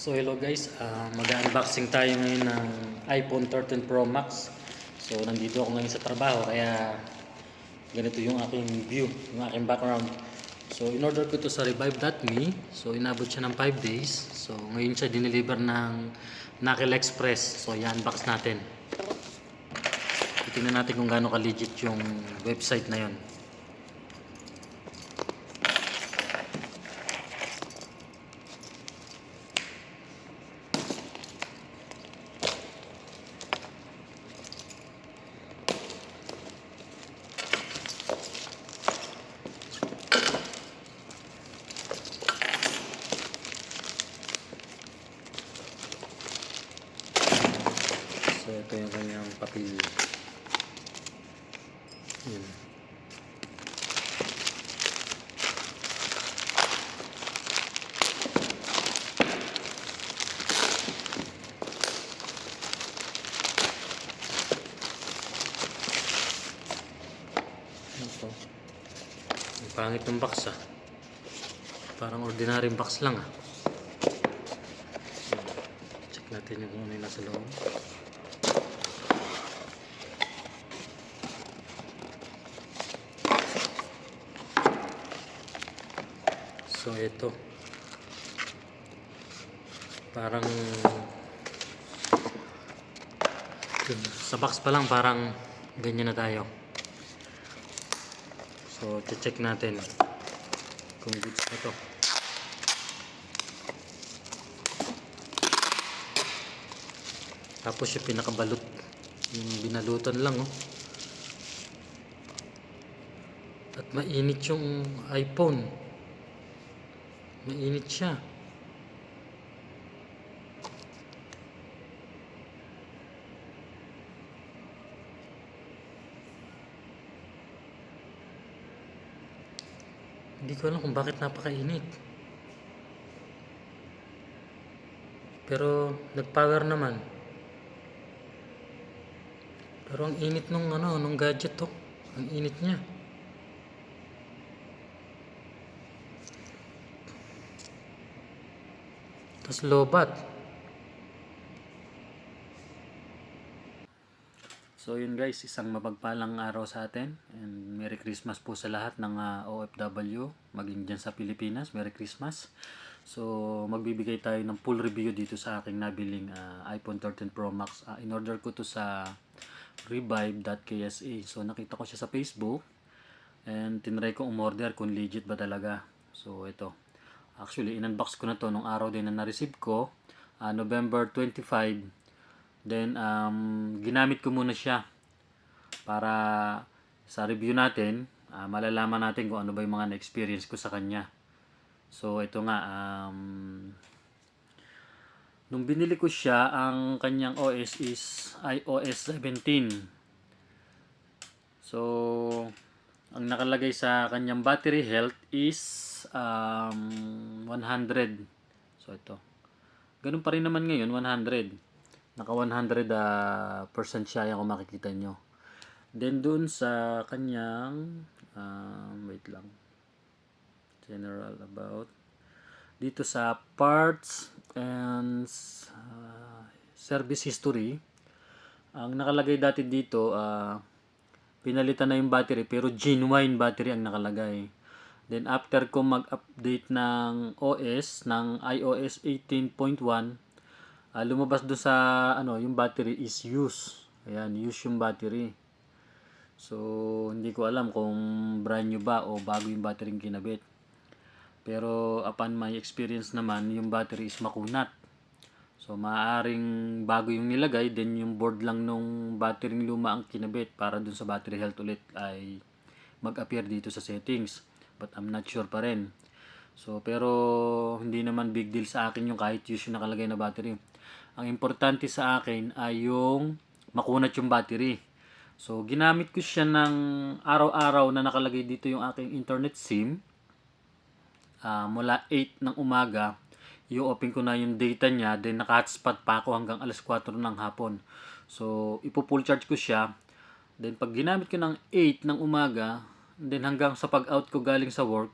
So hello guys, mag-unboxing tayo ngayon ng iPhone 13 Pro Max. So nandito ako ngayon sa trabaho kaya ganito yung aking view, yung aking background. So in-order ko ito sa Revive.me. So inabot siya ng 5 days. So ngayon siya dineliver ng Nakil Express. So i-unbox natin. Tingnan natin kung gaano ka-legit yung website na yon. So ito yung kanyang papel. Yun. Ito. Ang pangit ng box ah. Parang ordinary box lang ah. Check natin yung kung ano yung nasa loob. So ito. Parang sa box pa lang parang ganyan na tayo. So check natin kung goods na to. Tapos yung pinakabalot, yung binalutan lang oh. At mainit yung iPhone. Mainit siya. Hindi ko alam kung bakit napakainit. Pero nag-power naman. Pero ang init nung nung gadget to. Ang init niya. Tapos lobat. So yun guys, isang mapagpalang araw sa atin. And Merry Christmas po sa lahat ng OFW. Maging dyan sa Pilipinas, Merry Christmas. So magbibigay tayo ng full review dito sa aking nabiling iPhone 13 Pro Max. In-order ko to sa revive.ksa. So nakita ko siya sa Facebook. And tinry ko umorder kung legit ba talaga. So ito. Actually, in-unbox ko na to nung araw din na na-receive ko. November 25. Then, ginamit ko muna siya para sa review natin, malalaman natin kung ano ba yung mga na-experience ko sa kanya. So, ito nga, nung binili ko siya, ang kanyang OS is iOS 17. So, ang nakalagay sa kanyang battery health is 100. So, ito. Ganun pa rin naman ngayon, 100. Naka 100% siya yung kung makikita nyo. Then, dun sa kanyang, wait lang. General about. Dito sa parts and service history, ang nakalagay dati dito, pinalitan na yung battery pero genuine battery ang nakalagay. Then after ko mag-update ng OS ng iOS 18.1, lumabas doon sa yung battery is use. Ayan, use yung battery. So hindi ko alam kung brand new ba o bago yung battery yung kinabit. Pero upon my experience naman, yung battery is makunat. So maaaring bago yung nilagay, then yung board lang nung battery luma ang kinabit para dun sa battery health ulit ay mag-appear dito sa settings. But I'm not sure pa rin. So pero hindi naman big deal sa akin yung kahit use yung nakalagay na battery. Ang importante sa akin ay yung makunat yung battery. So ginamit ko siya ng araw-araw na nakalagay dito yung aking internet SIM. Mula 8 ng umaga, i-open ko na yung data niya, then naka-hotspot pa ako hanggang alas 4 ng hapon. So, ipo-full charge ko siya. Then, pag ginamit ko ng 8 ng umaga, then hanggang sa pag-out ko galing sa work,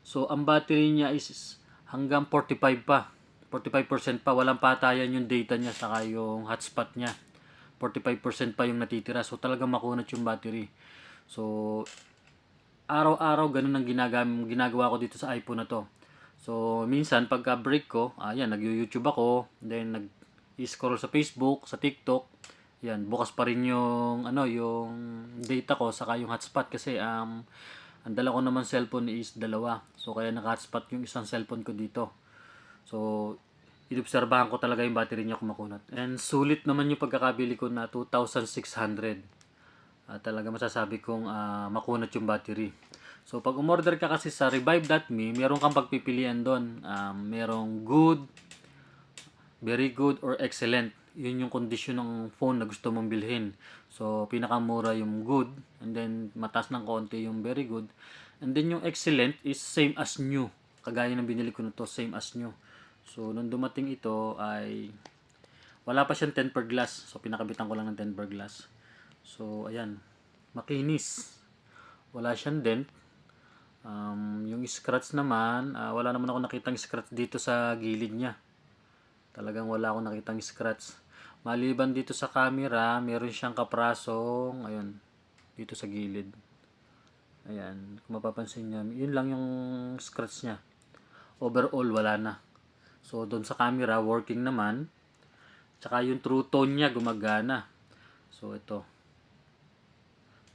so, ang battery niya is hanggang 45 pa. 45% pa, walang patayan yung data niya saka yung hotspot niya. 45% pa yung natitira. So talagang makunat yung battery. So araw-araw ganun ang ginagawa ko dito sa iPhone na to. So minsan pagka break ko, ayan, nag-YouTube ako, then nag-scroll sa Facebook, sa TikTok. Yan, bukas pa rin yung yung data ko saka yung hotspot kasi ang dala ko naman cellphone is dalawa. So kaya naka-hotspot yung isang cellphone ko dito. So inobserbahan ko talaga yung battery niya kumakunat. And sulit naman yung pagkakabili ko na 2,600. Talaga masasabi kong makunat yung battery. So pag umorder ka kasi sa revive.me, meron kang pagpipilian doon. Merong good, very good, or excellent. Yun yung condition ng phone na gusto mong bilhin. So pinakamura yung good, and then mataas ng konti yung very good. And then yung excellent is same as new. Kagaya ng binili ko nito, same as new. So nung dumating ito ay wala pa siyang tempered glass. So pinakabitan ko lang ng tempered glass. So ayan, makinis. Wala siyang dent. Yung scratch naman, wala naman ako nakitang scratch dito sa gilid niya. Talagang wala akong nakitang scratch. Maliban dito sa camera, meron siyang kaprasong, ayun, dito sa gilid. Ayan, kung mapapansin niyo, yun lang yung scratch niya. Overall, wala na. So, doon sa camera, working naman. Tsaka yung true tone niya, gumagana. So, ito.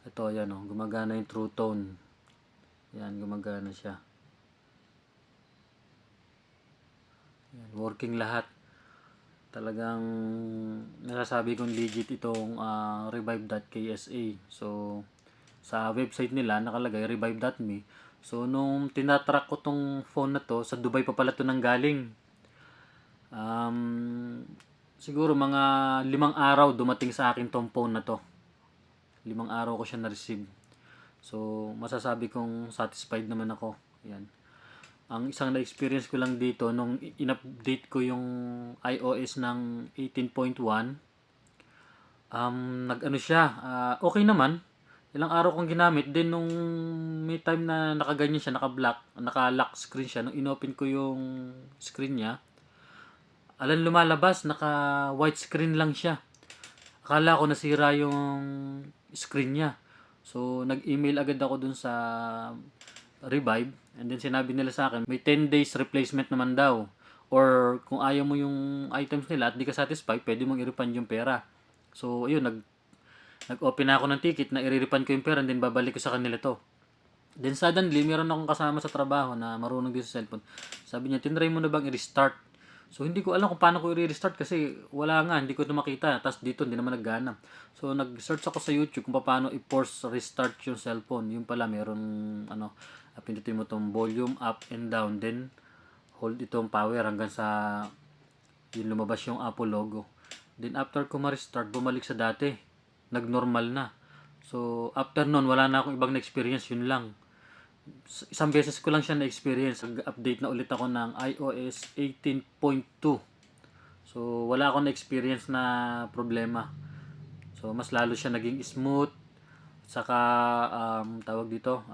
Ito, ayan o, gumagana yung true tone. Ayan, gumagana siya. Ayan, working lahat. Talagang nasasabi kong legit itong revive.ksa. So, sa website nila nakalagay revive.me. So, nung tinatrack ko tong phone na to, sa Dubai pa pala to nanggaling. Siguro mga 5 araw dumating sa akin tong phone na to. 5 araw ko siya na-receive. So, masasabi kong satisfied naman ako. Yan. Ang isang na-experience ko lang dito, nung in-update ko yung iOS ng 18.1, nag-ano siya, okay naman. Ilang araw kong ginamit. Then, nung may time na nakaganyan siya, naka-lock screen siya, nung inopen ko yung screen niya, lumalabas, naka-white screen lang siya. Akala ko nasira yung screen niya. So, nag-email agad ako dun sa Revive. And then, sinabi nila sa akin, may 10 days replacement naman daw. Or, kung ayaw mo yung items nila at di ka satisfied, pwede mong i-refund yung pera. So, ayun, nag-open na ako ng ticket na i-refund ko yung pera and then babalik ko sa kanila to. Then, suddenly, meron akong kasama sa trabaho na marunong din sa cellphone. Sabi niya, tinry mo na bang i-restart? So, hindi ko alam kung paano ko i-restart kasi wala nga, hindi ko ito makita. Tapos dito, hindi naman naggana. So, nag-search ako sa YouTube kung paano i-force restart yung cellphone. Yung pala, meron, pindutin mo itong volume up and down. Then, hold itong power hanggang sa yung lumabas yung Apple logo. Then, after ko ma-restart, bumalik sa dati. Nag-normal na. So, after nun, wala na akong ibang na-experience. Yun lang. Isang beses ko lang siya na-experience. Nag-update na ulit ako ng iOS 18.2. So, wala akong na-experience na problema. So, mas lalo siya naging smooth. Saka, tawag dito,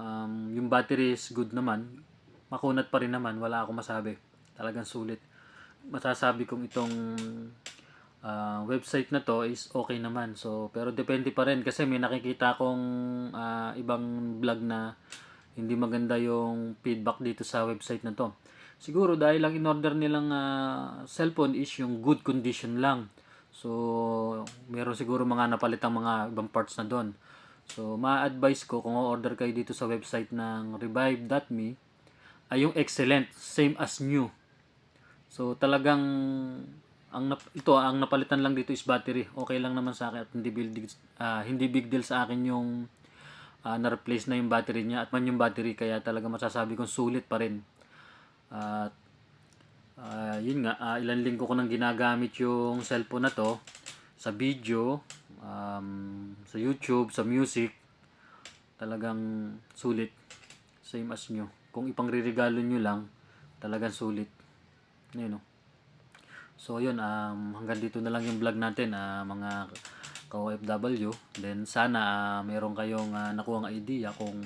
yung battery is good naman. Makunat pa rin naman. Wala akong masabi. Talagang sulit. Masasabi kong itong website na to is okay naman. So, pero depende pa rin kasi may nakikita akong ibang vlog na hindi maganda yung feedback dito sa website na to. Siguro dahil lang in-order nilang cellphone is yung good condition lang. So, meron siguro mga napalitang mga ibang parts na doon. So, ma-advise ko kung order kayo dito sa website ng revive.me ay yung excellent, same as new. So, talagang ang napalitan lang dito is battery. Okay lang naman sa akin at hindi big deal sa akin yung na-replace na yung battery niya at man yung battery kaya talaga masasabi kong sulit pa rin. At yun nga, ilang linggo ko nang ginagamit yung cellphone na to sa video, sa YouTube, sa music. Talagang sulit. Same as nyo. Kung ipangririgalo nyo lang, talagang sulit. Yun, no? So, yun, hanggang dito na lang yung vlog natin, mga ka-OFW. Then sana meron kayong nakuhang idea kung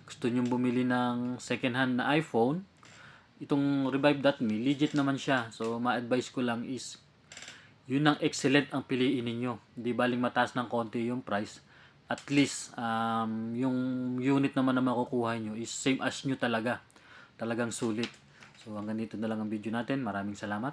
gusto niyo bumili ng second hand na iPhone itong Revive.me, legit naman siya. So, ma-advise ko lang is, yun ang excellent ang piliin ninyo. Hindi baling mataas ng konti yung price. At least, yung unit naman na makukuha nyo is same as nyo talaga. Talagang sulit. So, hanggang dito na lang ang video natin. Maraming salamat.